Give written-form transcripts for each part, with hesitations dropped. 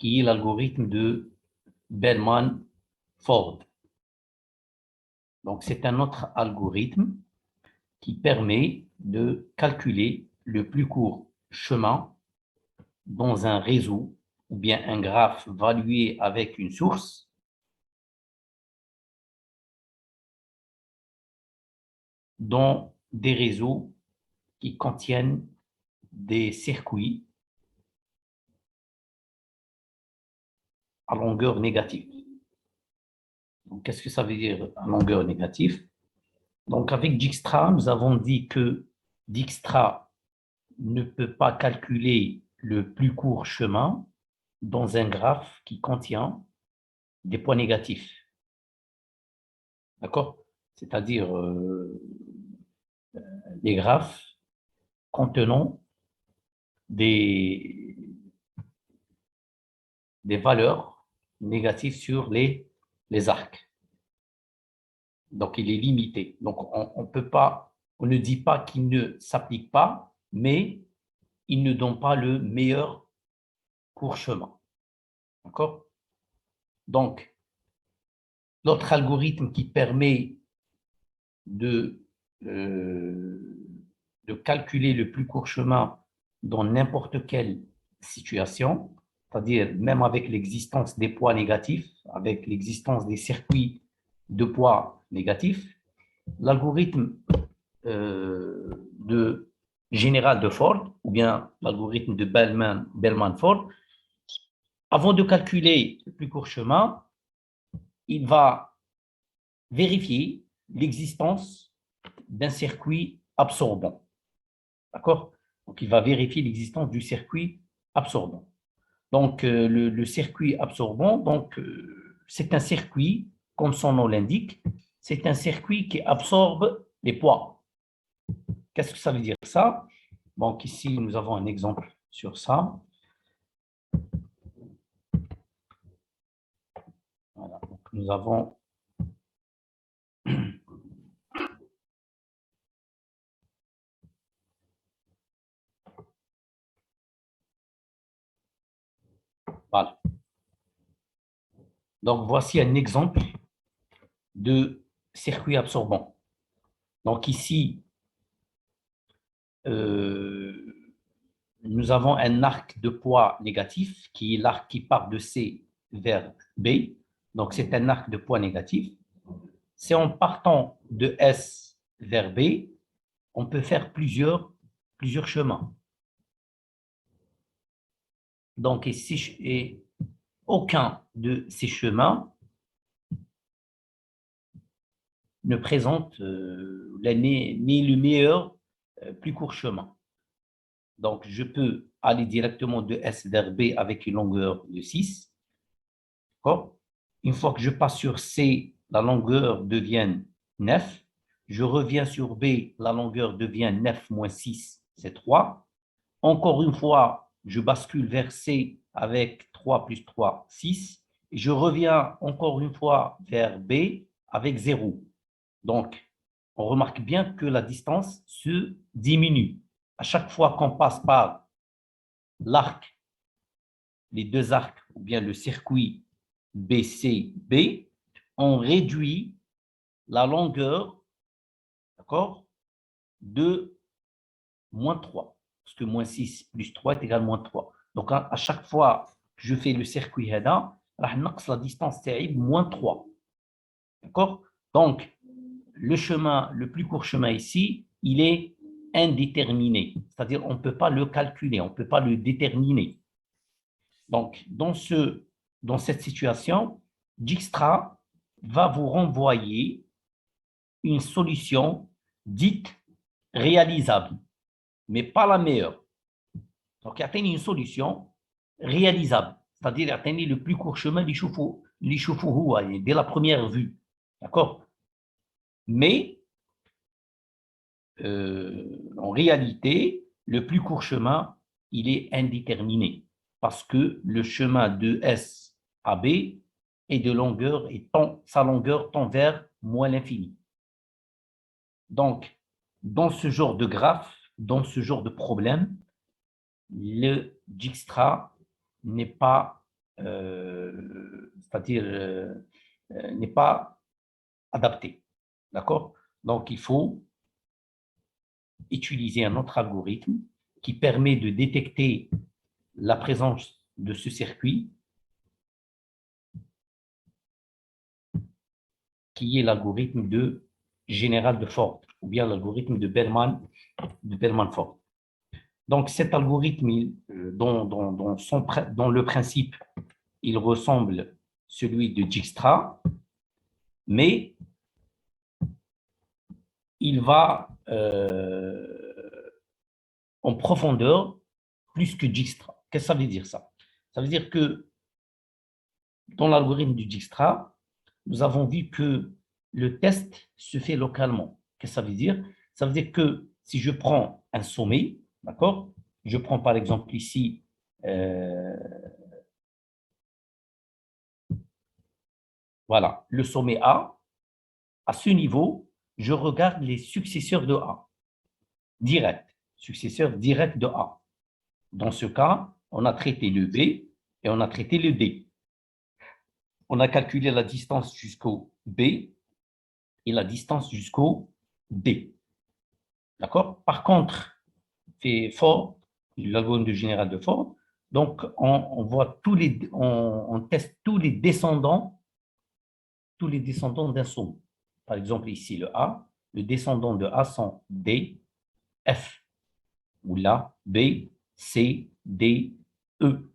qui est l'algorithme de Bellman-Ford. Donc, c'est un autre algorithme qui permet de calculer le plus court chemin dans un réseau ou bien un graphe valué avec une source dans des réseaux qui contiennent des circuits à longueur négative. Donc, qu'est-ce que ça veut dire à longueur négative? Donc, avec Dijkstra, nous avons dit que Dijkstra ne peut pas calculer le plus court chemin dans un graphe qui contient des points négatifs. D'accord? C'est-à-dire des graphes contenant des valeurs négatives sur les arcs. Donc, il est limité. Donc, on peut pas, on ne dit pas qu'il ne s'applique pas, mais il ne donne pas le meilleur court chemin. D'accord? Donc, l'autre algorithme qui permet de calculer le plus court chemin dans n'importe quelle situation, c'est-à-dire même avec l'existence des poids négatifs, avec l'existence des circuits de poids négatifs, l'algorithme général de Ford, ou bien l'algorithme de Bellman-Ford, avant de calculer le plus court chemin, il va vérifier l'existence d'un circuit absorbant. D'accord? Donc, il va vérifier l'existence du circuit absorbant. Donc, le circuit absorbant, c'est un circuit, comme son nom l'indique, c'est un circuit qui absorbe les poids. Qu'est-ce que ça veut dire ça? Donc, ici, nous avons un exemple sur ça. Voilà. Donc, nous avons voilà. Donc, voici un exemple de circuit absorbant. Donc, ici, nous avons un arc de poids négatif qui est l'arc qui part de C vers B. Donc, c'est un arc de poids négatif. C'est en partant de S vers B, on peut faire plusieurs chemins. Donc, et aucun de ces chemins ne présente ni le meilleur plus court chemin. Donc, je peux aller directement de S vers B avec une longueur de 6. Une fois que je passe sur C, la longueur devient 9. Je reviens sur B, la longueur devient 9 moins 6, c'est 3. Encore une fois, je bascule vers C avec 3 plus 3, 6. Et je reviens encore une fois vers B avec 0. Donc, on remarque bien que la distance se diminue. À chaque fois qu'on passe par l'arc, les deux arcs, ou bien le circuit BCB, on réduit la longueur, d'accord, de moins 3. Parce que moins 6 plus 3 est égal à moins 3. Donc, à chaque fois que je fais le circuit HEDA, la distance c'est moins 3. D'accord? Donc, le plus court chemin ici, il est indéterminé. C'est-à-dire, on ne peut pas le calculer, on ne peut pas le déterminer. Donc, dans cette situation, Dijkstra va vous renvoyer une solution dite réalisable, mais pas la meilleure. Donc, atteignez une solution réalisable, c'est-à-dire atteignez le plus court chemin dès la première vue. D'accord? Mais, en réalité, le plus court chemin, il est indéterminé parce que le chemin de S à B est de longueur et sa longueur tend vers moins l'infini. Donc, dans ce genre de graphe, dans ce genre de problème, le Dijkstra n'est pas c'est-à-dire n'est pas adapté. D'accord? Donc, il faut utiliser un autre algorithme qui permet de détecter la présence de ce circuit, qui est l'algorithme de général de Ford, ou bien l'algorithme de Bellman-Ford. Donc, cet algorithme, dont le principe, il ressemble celui de Dijkstra, mais il va en profondeur plus que Dijkstra. Qu'est-ce que ça veut dire ça? Ça veut dire que dans l'algorithme du Dijkstra, nous avons vu que le test se fait localement. Qu'est-ce que ça veut dire? Ça veut dire que si je prends un sommet, d'accord? Je prends par exemple ici voilà, le sommet A. À ce niveau, je regarde les successeurs de A, direct, successeurs directs de A. Dans ce cas, on a traité le B et on a traité le D. On a calculé la distance jusqu'au B et la distance jusqu'au D. D'accord? Par contre, c'est Ford, l'algorithme de général de Ford, donc on voit on teste tous les descendants d'un sommet. Par exemple, ici, le A, le descendant de A sont D, F, ou là, B, C, D, E.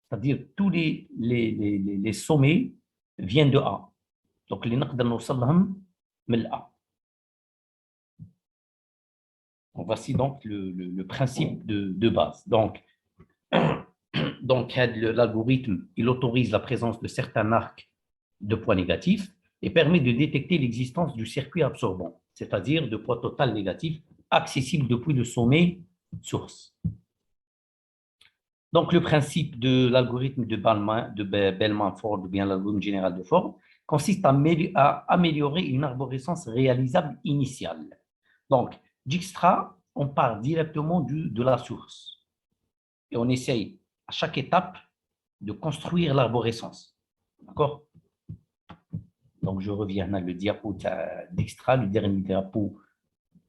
C'est-à-dire tous les sommets viennent de A. Donc, les نقدر نوصلهم من A. Voici donc le principe de base. Donc l'algorithme, il autorise la présence de certains arcs de poids négatifs et permet de détecter l'existence du circuit absorbant, c'est-à-dire de poids total négatif accessible depuis le sommet source. Donc, le principe de l'algorithme de Bellman-Ford ou bien l'algorithme général de Ford consiste à améliorer une arborescence réalisable initiale. Donc, Dijkstra, on part directement de la source et on essaye à chaque étape de construire l'arborescence. D'accord? Donc, je reviens à le diapo d'Dijkstra, le dernier diapo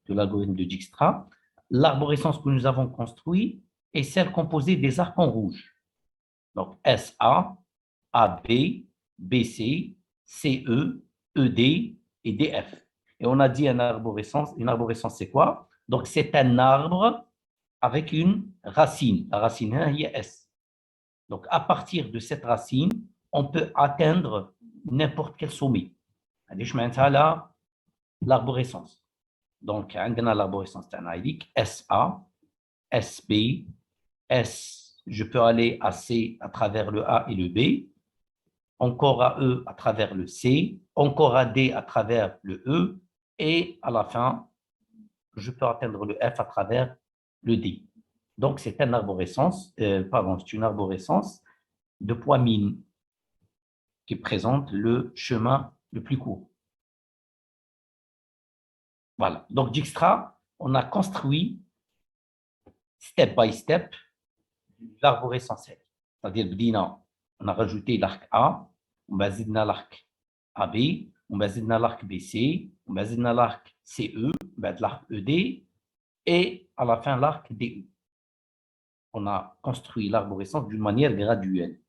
de l'algorithme de Dijkstra. L'arborescence que nous avons construite est celle composée des arcs en rouge. Donc, SA, AB, BC, CE, ED et DF. Et on a dit une arborescence c'est quoi? Donc, c'est un arbre avec une racine. La racine est S. Donc, à partir de cette racine, on peut atteindre n'importe quel sommet. L'arborescence. Donc, on a l'arborescence tanaïdique, SA, SB, je peux aller à C à travers le A et le B, encore à E à travers le C, encore à D à travers le E, et à la fin, je peux atteindre le F à travers le D. Donc, c'est une arborescence, c'est une arborescence de poids min qui présente le chemin le plus court. Voilà. Donc, Dijkstra, on a construit step by step l'arborescence. C'est-à-dire, on a rajouté l'arc A, on a zidna l'arc AB, on a zidna l'arc BC, on a zidna l'arc CE, on a l'arc ED, et à la fin, l'arc DE. On a construit l'arborescence d'une manière graduelle.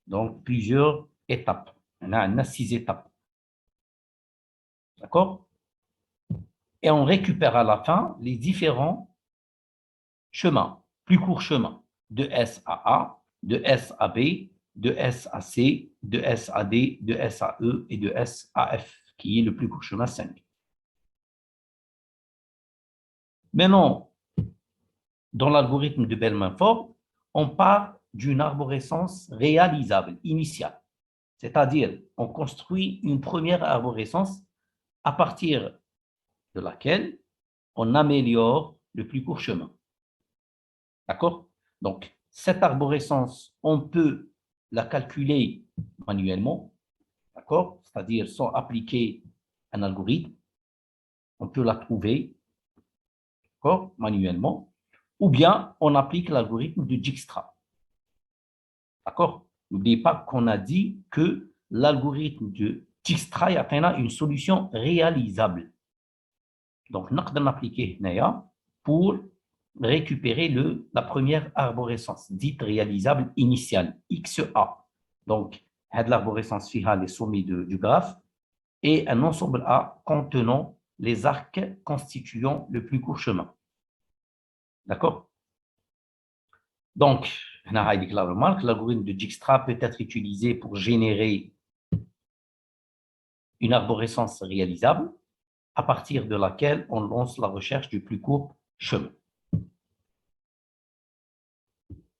Donc, plusieurs étapes. On a 6 étapes. D'accord? Et on récupère à la fin les différents chemins, plus courts chemins, de S à A, de S à B, de S à C, de S à D, de S à E et de S à F, qui est le plus court chemin 5. Maintenant, dans l'algorithme de Bellman-Ford, on part d'une arborescence réalisable, initiale. C'est-à-dire, on construit une première arborescence à partir de laquelle on améliore le plus court chemin. D'accord? Donc, cette arborescence, on peut la calculer manuellement, d'accord? C'est-à-dire sans appliquer un algorithme, on peut la trouver, d'accord, manuellement, ou bien on applique l'algorithme de Dijkstra. D'accord? N'oubliez pas qu'on a dit que l'algorithme de Dijkstra a une solution réalisable. Donc, nous allons appliquer pour récupérer la première arborescence, dite réalisable initiale, XA. Donc, l'arborescence fera les sommets du graphe et un ensemble A contenant les arcs constituant le plus court chemin. D'accord? Donc, on a dit la remarque, l'algorithme de Dijkstra peut être utilisé pour générer une arborescence réalisable à partir de laquelle on lance la recherche du plus court chemin.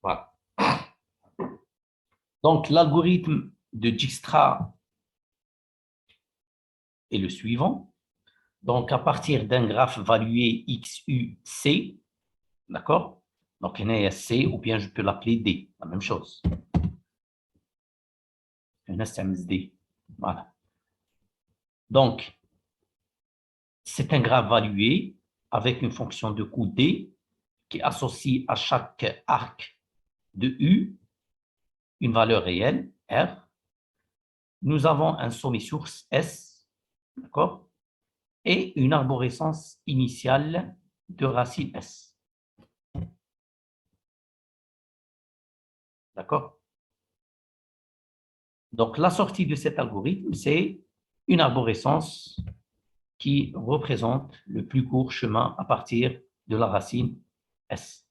Voilà. Donc, l'algorithme de Dijkstra est le suivant. Donc, à partir d'un graphe valué XUC, d'accord? Donc, il y a C, ou bien je peux l'appeler D, la même chose. Un SMSD. Voilà. Donc, c'est un graphe valué avec une fonction de coût D qui associe à chaque arc de U une valeur réelle, R. Nous avons un sommet source S, d'accord? Et une arborescence initiale de racine S. D'accord? Donc, la sortie de cet algorithme, c'est une arborescence qui représente le plus court chemin à partir de la racine S.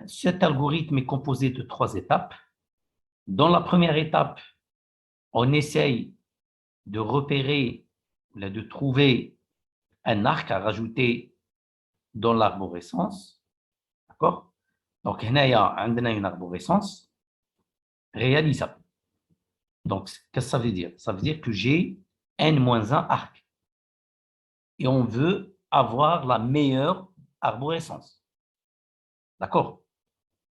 Cet algorithme est composé de 3 étapes. Dans la première étape, on essaye de repérer, de trouver un arc à rajouter dans l'arborescence. D'accord? Donc, il y a une arborescence réalisable. Donc, qu'est-ce que ça veut dire? Ça veut dire que j'ai n-1 arc. Et on veut avoir la meilleure arborescence. D'accord?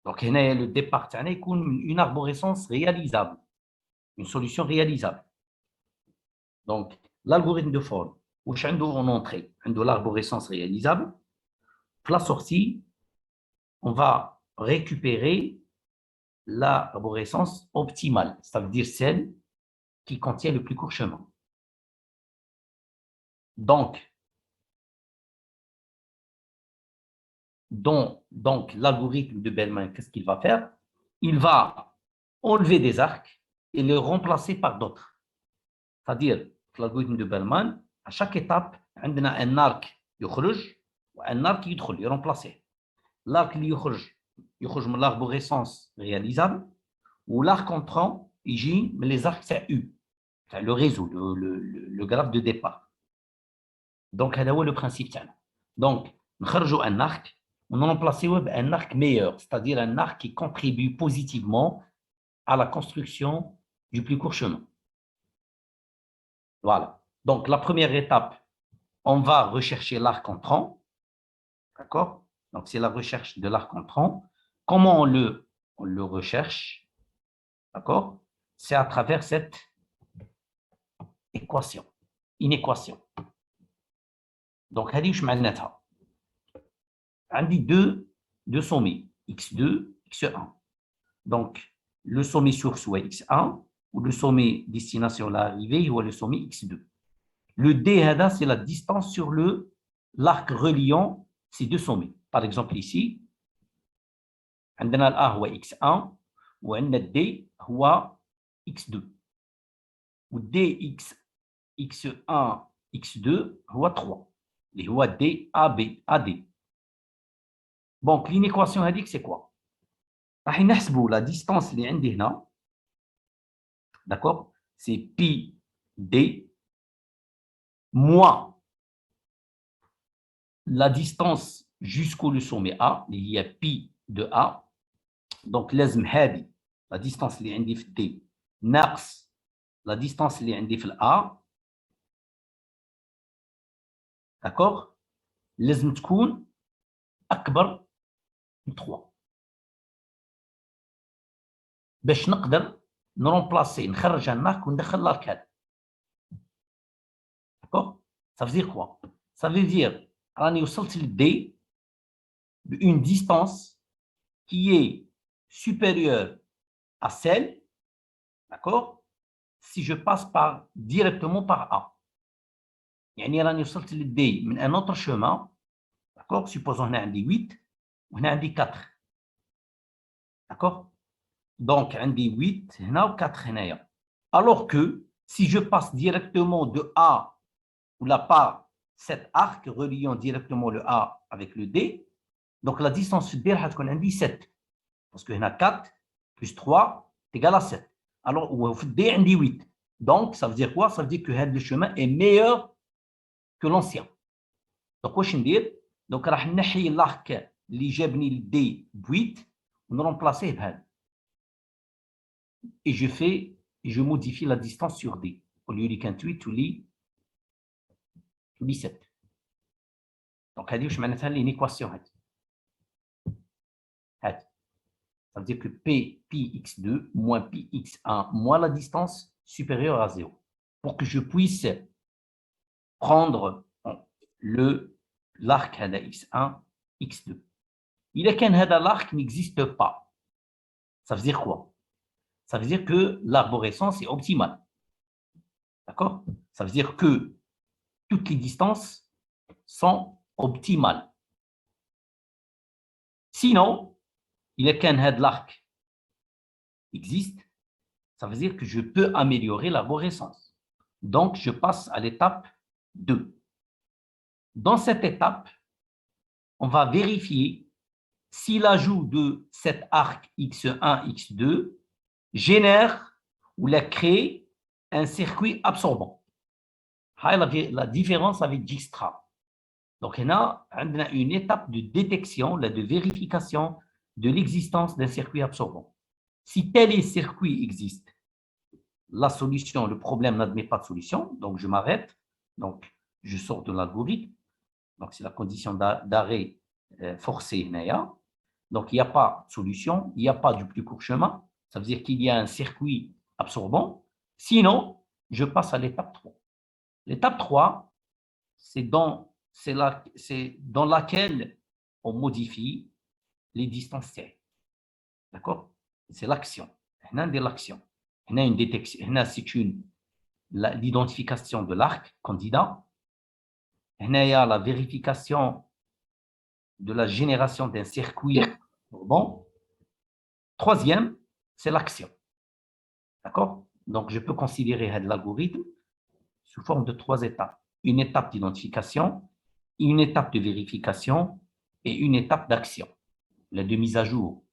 Donc, le départ, c'est une arborescence réalisable, une solution réalisable. Donc, l'algorithme de forme, où en entrée, de l'arborescence réalisable, la sortie, on va récupérer l'arborescence optimale, ça veut dire celle qui contient le plus court chemin. Donc l'algorithme de Bellman, qu'est-ce qu'il va faire? Il va enlever des arcs et les remplacer par d'autres. C'est-à-dire que l'algorithme de Bellman, à chaque étape, on a un arc يخرج وun arc يدخل, est remplacé. L'arc qui يخرج من l'arborescence réalisable ou l'arc entrant, il mais les arcs c'est U, c'est le réseau, le graphe de départ. Donc, c'est le principe. Donc, نخرجوا un arc, on en remplace un arc meilleur, c'est-à-dire un arc qui contribue positivement à la construction du plus court chemin. Voilà. Donc, la première étape, on va rechercher l'arc entrant. D'accord? Donc, c'est la recherche de l'arc entrant. Comment on le recherche? D'accord? C'est à travers cette équation, une équation. Donc, je معناتها عندي deux sommets, x2, x1. Donc, le sommet source est x1 ou le sommet destination l'arrivée ou le sommet x2. Le d, c'est la distance sur l'arc reliant ces deux sommets. Par exemple, ici, عندنا الA هو x1 وعندنا d هو x2. و dx x1 x2 هو 3 اللي هو d AB AD. Donc, l'inéquation هذيك c'est quoi? راح نحسبوا la distance اللي عندي هنا. D'accord? C'est pi d moins la distance jusqu'au sommet A, il y a pi de A. Donc, لازم هذه la distance اللي عندي في D ناقص la distance اللي عندي في A. D'accord? لازم تكون أكبر من 3 باش نقدر نرومبلاسي نخرج النارك وندخل لاركاد. D'accord? Ça veut dire quoi? Ça veut dire راني وصلت للدي une distance qui est supérieure à celle, d'accord, si je passe directement par A. يعني راني وصلت للدي من un autre chemin, d'accord, supposons هنا عندي 8 وهنا عندي 4, d'accord, donc عندي 8 هنا و 4 هنايا. Alors que si je passe directement de A ou là par cet arc reliant directement le A avec le D, donc la distance D هتكون عندي 7 parce que هنا 4 plus 3 est égal à 7. Alors وفي D عندي 8. Donc ça veut dire quoi? Ça veut dire que le chemin est meilleur que l'ancien. Donc واش ندير؟ donc راح نحي l'arc اللي جابني للدي ب 8 ونرمبلاسيه بهذا. Et je modifie la distance sur D. Au lieu de 28 تولي 7. Donc هذه واش معناتها لينيكواسيون هذه. هذه. Ça veut dire que Px2 moins Px1 moins la distance supérieure à 0. Pour que je puisse prendre l'arc هذا x1, x2. إذا كان هذا l'arc n'existe pas, ça veut dire quoi? Ça veut dire que l'arborescence est optimale. D'accord? Ça veut dire que toutes les distances sont optimales. Sinon, إذا كان هذا l'arc existe, ça veut dire que je peux améliorer l'arborescence. Donc, je passe à l'étape 2. Dans cette étape, on va vérifier si l'ajout de cet arc x1, x2 génère ou crée un circuit absorbant. La différence avec Dijkstra. Donc, on a une étape de détection, de vérification de l'existence d'un circuit absorbant. Si tel circuit existe, la solution, le problème n'admet pas de solution, donc je m'arrête, donc je sors de l'algorithme, donc c'est la condition d'arrêt forcé. Donc il n'y a pas de solution, il n'y a pas du plus court chemin, ça veut dire qu'il y a un circuit absorbant, sinon je passe à l'étape 3. L'étape 3, c'est dans laquelle on modifie les distances T. D'accord? C'est l'action. On a l'action. On a une détection. C'est l'identification de l'arc candidat. On a la vérification de la génération d'un circuit. Bon. Troisième, c'est l'action. D'accord? Donc, je peux considérer l'algorithme sous forme de 3 étapes. Une étape d'identification, une étape de vérification et une étape d'action. La de mise à jour,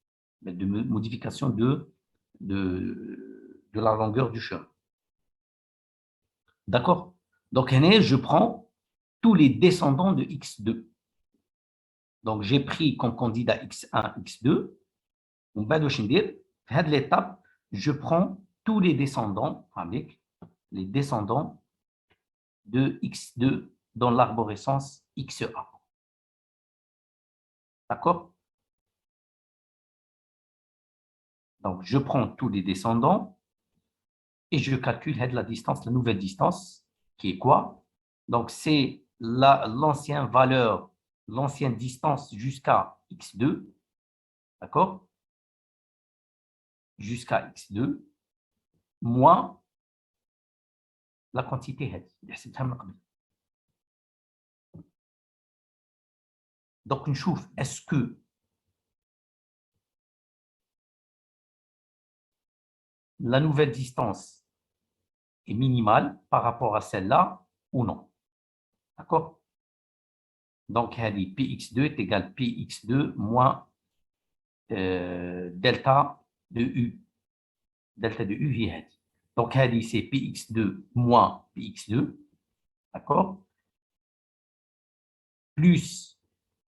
la de modification de la longueur du chemin. D'accord? Donc, je prends tous les descendants de x2. Donc, j'ai pris comme candidat x1, x2. On va de l'étape, je prends tous les descendants avec les descendants de x2 dans l'arborescence xa. D'accord? Donc, je prends tous les descendants et je calcule la distance, la nouvelle distance, qui est quoi? Donc, c'est l'ancienne valeur, l'ancienne distance jusqu'à x2, d'accord? Jusqu'à x2, moins la quantité head. Donc, une chose, est-ce que la nouvelle distance est minimale par rapport à celle-là ou non? D'accord? Donc, Px2 est égal à Px2 moins delta de U. Delta de U est donc, c'est Px2 moins Px2. D'accord? Plus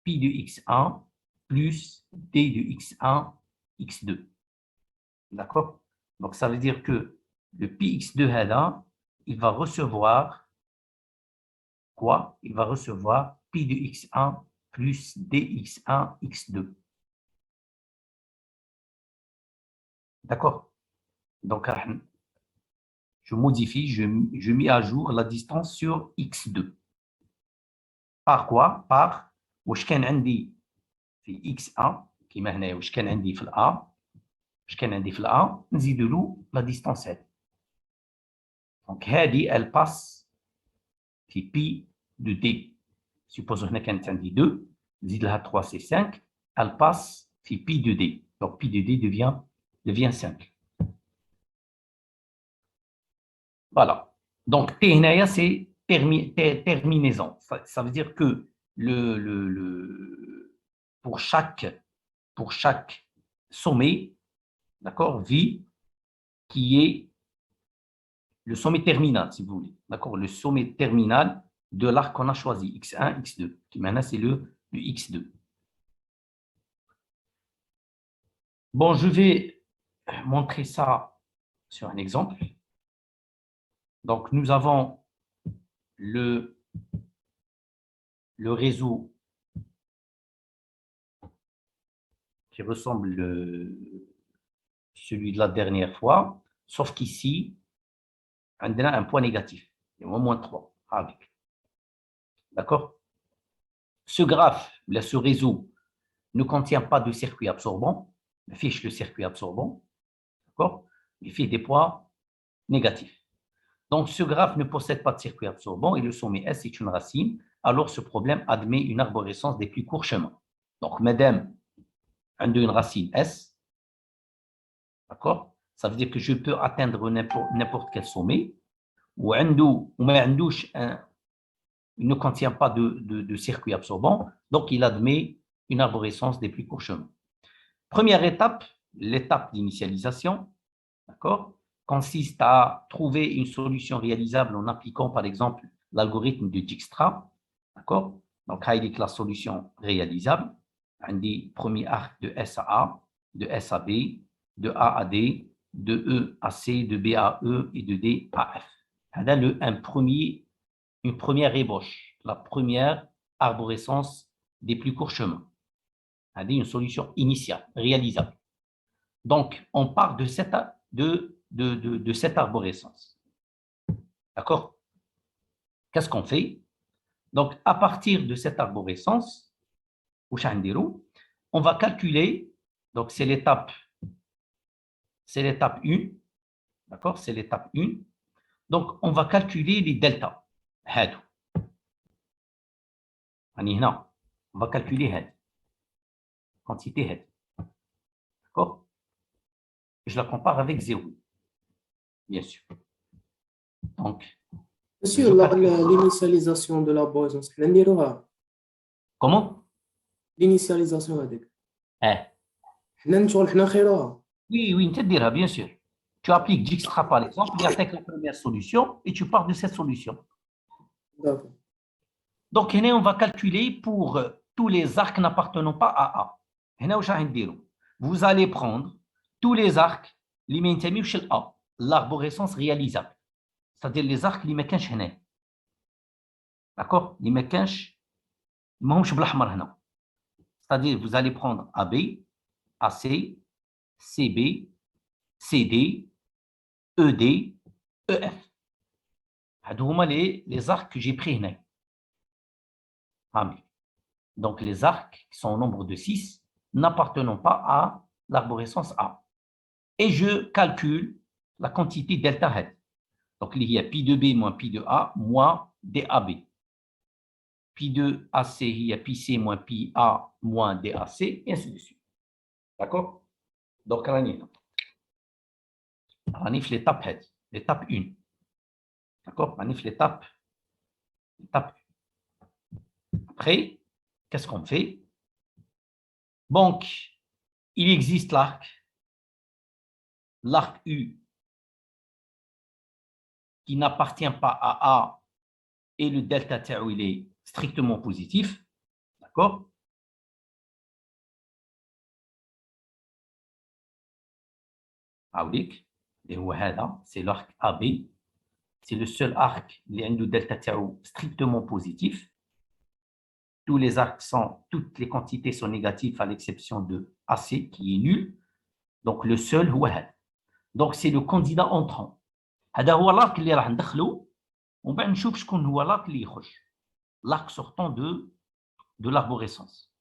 pi de x1 plus d de x1, x2. D'accord? Donc, ça veut dire que le px2 là, il va recevoir quoi? Il va recevoir pi de x1 plus dx1, x2. D'accord? Donc, je modifie, je mets à jour la distance sur x2. Par quoi? Par, واش كان عندي في XA كيما هنايا واش كان عندي في الA نزيدوا له لا ديستانس هذه. دونك هذه elle passe في بي دو دي. سيبوزو هنا كانت عندي 2 نزيد لها 3 سي 5 elle passe في بي دو دي. دونك بي دو دي devient 5. Voilà. Donc T هنايا c'est terminaison. Ça veut dire que pour chaque sommet, d'accord, V qui est le sommet terminal, si vous voulez, d'accord, le sommet terminal de l'arc qu'on a choisi, X1, X2, qui maintenant c'est le X2. Bon, je vais montrer ça sur un exemple. Donc, nous avons le réseau qui ressemble celui de la dernière fois, sauf qu'ici, on a un point négatif, il y a au moins 3 avec. D'accord? Ce graphe, là, ce réseau, ne contient pas de circuit absorbant, il fiche le circuit absorbant, d'accord? Il fait des poids négatifs. Donc, ce graphe ne possède pas de circuit absorbant et le sommet S est une racine. Alors, ce problème admet une arborescence des plus courts chemins. Donc, madame, on a une racine S, d'accord? Ça veut dire que je peux atteindre n'importe quel sommet. Ou il ne contient pas de circuit absorbant, donc il admet une arborescence des plus courts chemins. Première étape, l'étape d'initialisation, d'accord, consiste à trouver une solution réalisable en appliquant, par exemple, l'algorithme de Dijkstra, d'accord. Donc, il la solution réalisable, un des premiers arcs de S à A, de S à B, de A à D, de E à C, de B à E et de D à F. Une première ébauche, la première arborescence des plus courts chemins. Une solution initiale, réalisable. Donc, on part de cette arborescence. D'accord? Qu'est-ce qu'on fait? Donc, à partir de cette arborescence, on va calculer, donc c'est l'étape 1, d'accord? C'est l'étape 1. Donc, on va calculer les deltas. On va calculer la quantité. D'accord? Je la compare avec 0, bien sûr. Donc, monsieur, l'initialisation de l'arborescence, comment? L'initialisation avec. Oui, bien sûr. Tu appliques Dijkstra par exemple, il attaque la première solution et tu pars de cette solution. D'accord. Donc, on va calculer pour tous les arcs n'appartenant pas à A. Vous allez prendre tous les arcs qui m'intéressent chez A, l'arborescence réalisable. C'est-à-dire les arcs qui m'intéressent هنا. D'accord? Les m'intéressent ماهمش بالأحمر هنا. C'est-à-dire vous allez prendre AB, AC, CB, CD, ED, EF. هادو les arcs que j'ai pris هنا. Donc les arcs qui sont au nombre de 6 n'appartenant pas à l'arborescence A. Et je calcule la quantité delta head. Donc il y a pi de B moins pi de A moins DAB. Pi de AC, il y a pi C moins pi A moins DAC, et ainsi de suite. D'accord? Donc on a l'étape head, l'étape 1. D'accord? On a l'étape 1. Après, qu'est-ce qu'on fait? Donc, il existe l'arc U qui n'appartient pas à A et le delta tau il est strictement positif. D'accord? C'est l'arc AB. C'est le seul arc qui a un delta tau strictement positif. Tous les arcs toutes les quantités sont négatives à l'exception de AC qui est nul. Donc le seul, donc c'est le candidat entrant. هذا هو l'arc اللي راح ندخلو ومن بعد نشوف شكون هو l'arc اللي يخرج. L'arc sortant de l'arborescence.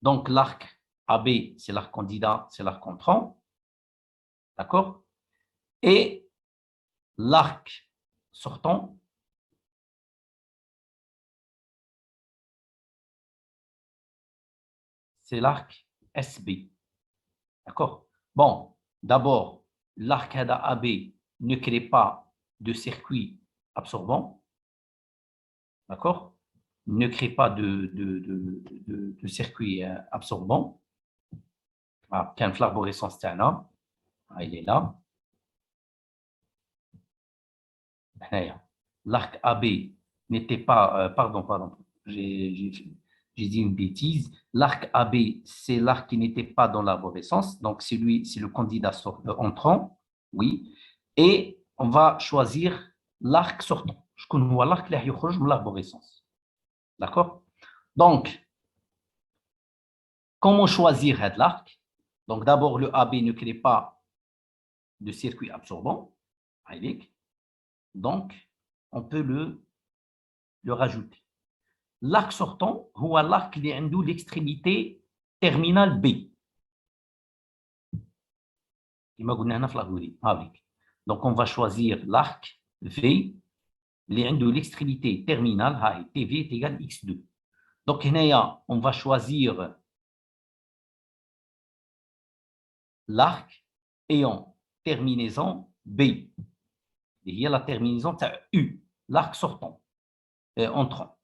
Donc, l'arc AB, c'est l'arc candidat, c'est l'arc entrant. D'accord? Et l'arc sortant, c'est l'arc SB. D'accord? Bon, d'abord, l'arc AB ne crée pas de circuit absorbant. D'accord? Ne crée pas de circuit absorbant. Ah, كان في l'arborescence تاعنا. Il est là. L'arc AB n'était pas, pardon, j'ai dit une bêtise. L'arc AB, c'est l'arc qui n'était pas dans l'arborescence, donc c'est le candidat entrant, oui. Et on va choisir l'arc sortant. Je connais l'arc qui sort de l'arborescence. D'accord? Donc, comment choisir l'arc? Donc, d'abord, le AB ne crée pas de circuit absorbant. Donc, on peut le rajouter. L'arc sortant, c'est l'arc qui a l'extrémité terminale B. Donc, on va choisir l'arc V, qui a l'extrémité terminale, TV est égal à X2. Donc, on va choisir l'arc ayant terminaison B. Il y a la terminaison U, l'arc sortant, entrant.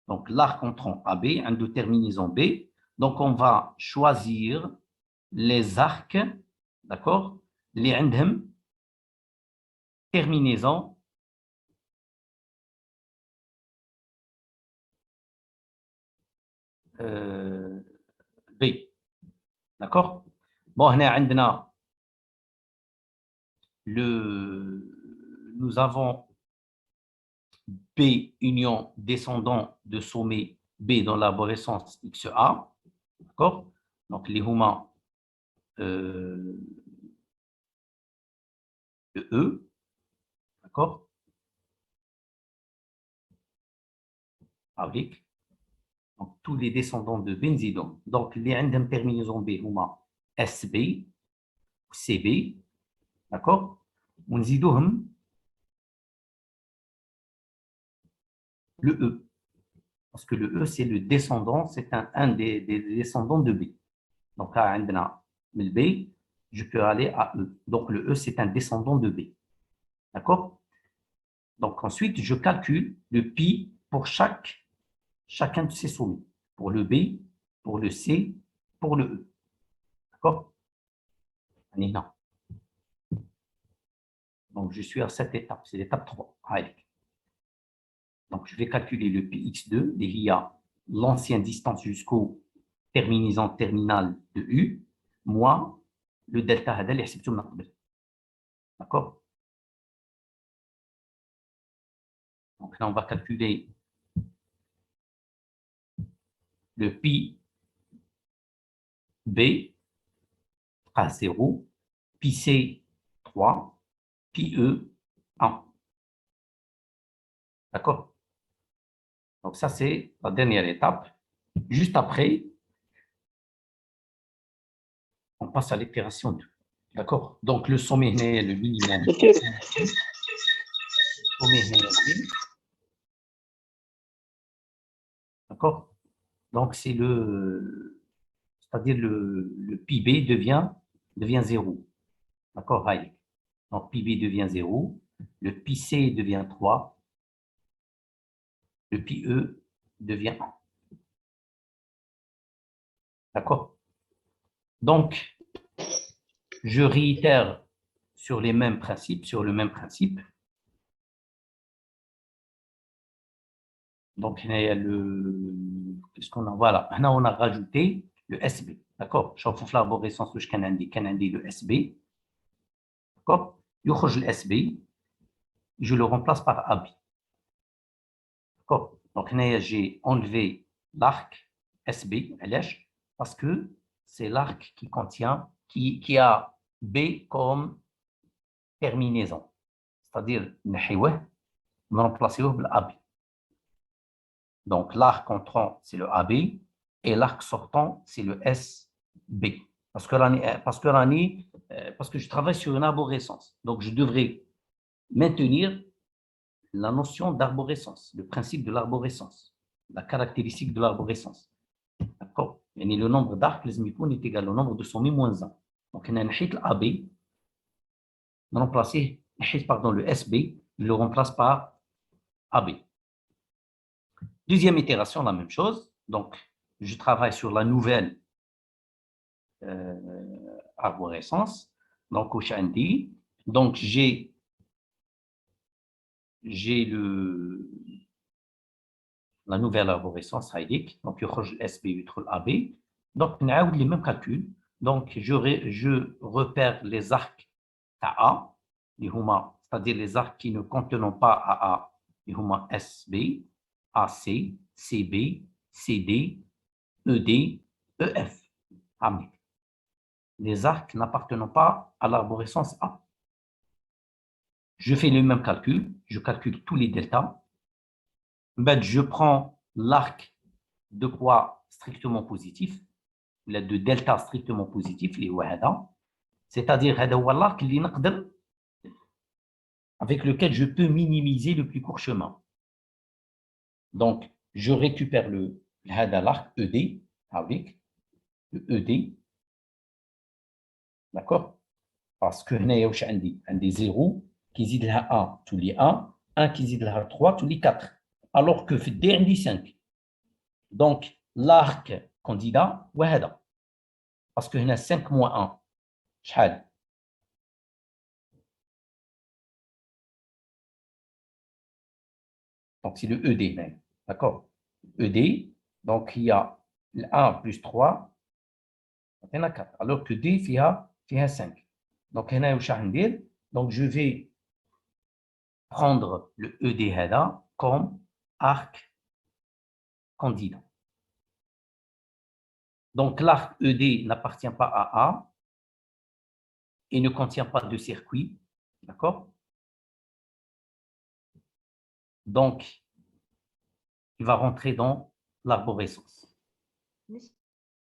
Donc, l'arc entrant AB, un de terminaison B. Donc, on va choisir les arcs, d'accord, les عندهم terminaison B. D'accord? Bon, nous avons B union descendant de sommet B dans l'arborescence XA. D'accord? Donc, les huma le E. D'accord? Avec donc, tous les descendants de benzidon. Donc, les عندهم terminaison B huma SB, CB. D'accord? ونزيدوهم le E. Parce que le E, c'est le descendant, c'est un des descendants de B. Donc, à le B, je peux aller à E. Donc, le E, c'est un descendant de B. D'accord? Donc, ensuite, je calcule le pi pour chacun de ces sommets. Pour le B, pour le C, pour le E. D'accord? Donc, je suis à cette étape. C'est l'étape 3. Allez. Donc, je vais calculer le px2, il y a l'ancienne distance jusqu'au terminaison terminale de U, moins le delta هذا اللي حسبته من قبل. D'accord? Donc là, on va calculer le pi B à 0, pi C 3, pi E 1. D'accord? Donc ça, c'est la dernière étape. Juste après, on passe à l'itération 2. D'accord? Donc le sommet est le minimum. D'accord? Donc c'est c'est-à-dire le pi B devient 0. D'accord? Donc pi B devient 0. Le pi C devient 3. Le pi E devient 1. D'accord? Donc, je réitère sur les mêmes principes, sur le même principe. Donc, il y a qu'est-ce qu'on a? Voilà, là, on a rajouté le SB. D'accord? Je vais l'arborescence où je can le SB. D'accord? Le SB, je le remplace par AB. D'accord? Donc, j'ai enlevé l'arc SB, parce que c'est l'arc qui contient, qui a B comme terminaison. C'est-à-dire, on remplace par AB. Donc, l'arc entrant, c'est le AB. et l'arc sortant, c'est le SB. Parce que je travaille sur une arborescence. Donc, je devrais maintenir la notion d'arborescence, le principe de l'arborescence, la caractéristique de l'arborescence. D'accord? Et le nombre d'arcs, les est égal au nombre de sommet moins 1. Donc, on a un AB, on remplace le SB, je le remplace par AB. Deuxième itération, la même chose. Donc, je travaille sur la nouvelle arborescence. Donc, au Shandi. Donc, j'ai la nouvelle arborescence Heidik. Donc, je SB, AB. Donc, on a les mêmes calculs. Donc, je repère les arcs AA, c'est-à-dire les arcs qui ne contenant pas AA, les SB, AC, CB, CD, ED, EF. Les arcs n'appartenant pas à l'arborescence A. Je fais le même calcul, je calcule tous les deltas. Ben, je prends l'arc de poids strictement positif, de delta strictement positif, c'est-à-dire l'arc avec lequel je peux minimiser le plus court chemin. Donc, je récupère l'arc ED avec le ED, d'accord? Parce que هنا واش عندي 0 كيزيد لها 1 تولي 1 كيزيد لها 3 تولي 4 alors que في الدي عندي 5 donc l'arc candidat وهذا parce que هنا 5 moins 1 شحال donc c'est le ED d'accord ED donc il y a le 1 plus 3 on a 4 alors que D فيها 5 donc هنا واش راح ندير donc je vais prendre le ED هذا comme arc candidat. Donc, l'arc ED n'appartient pas à A et ne contient pas de circuit. D'accord? Donc, il va rentrer dans l'arborescence.